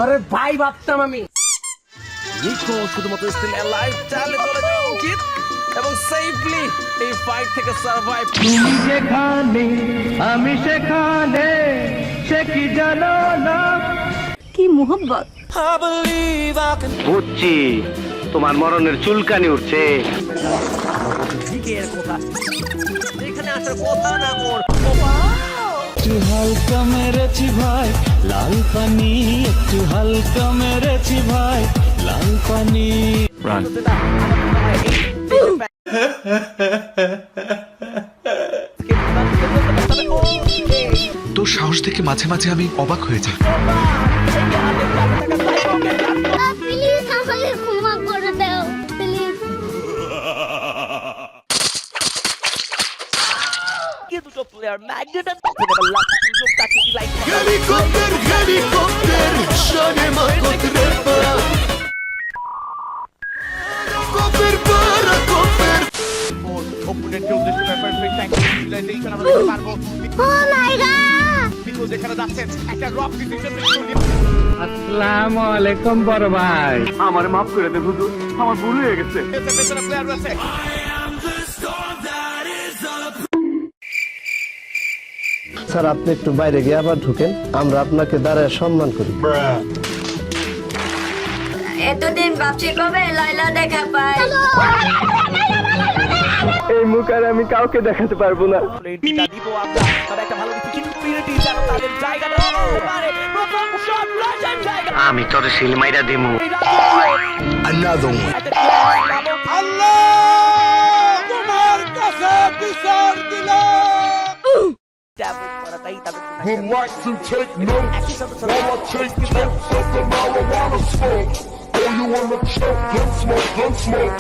আরে ভাই ভাবতাম আমি নিকো শুধুমাত্র স্টিল অ্যালাইভ চালে চলে যাওয়া উচিত এবং সেফলি এই ফাইট থেকে সার্ভাইভ। তুমি যেখানে আমি সেখানে, সে কি জানো না। কি মোহব্বত। বুঝছি তোমার মরণের চুলকানি উঠছে। দিকের কথা এখানে আসার কথা না মোর। একটু হালকা মেরেছি ভাই লাল পানি, একটু হালকা মেরেছি ভাই লাল পানি। তোর সাহস দেখে মাঝে মাঝে আমি অবাক হয়ে যাই। প্লিজ আমাকে ক্ষমা করে দাও প্লিজ। কি দুটো প্লেয়ার ম্যাগনেট আর সুযোগটাকে লাইক হেলিকপ্টার হেলিকপ্টার শোনে মা কোতরে পা কপের পারা কপের অপোনেন্টকে উদ্দেশ্য করে পারফেক্ট অ্যাঙ্গেল ইউটিলাইজেশন আমরা করতে পারবো। ও মাই গড বিকজ এখানে যাচ্ছেন একটা রক ডিসিশন আসসালামু আলাইকুম বড় ভাই। আমার মাফ করে দে হুজুর, আমার ভুল হয়ে গেছে। পেছনে প্লেয়ার রয়েছে। স্যার আপনি একটু বাইরে গিয়ে আবার ঢুকেন, আমরা আপনাকে দাঁড়ায় সম্মান করি। এতদিন ভাবছি কবে লাইলা দেখা পাই। এই মুখ আর আমি কাউকে দেখাতে পারবো না। এটা দিব আমরা তবে একটা ভালো কিছু ইনফিনিটি যেন তাদের জায়গাটা হতে পারে। প্রথম শট রাজার জায়গা আমি তোর সিলমাইরা দিমু। Another one. আল্লাহ তোমার কাছে বিচার দিলাম। ডাবল করাটাই তাদের Would like to take notes while I take totes of the marijuana smoke. Oh, you wanna choke? Gun smoke, gun smoke.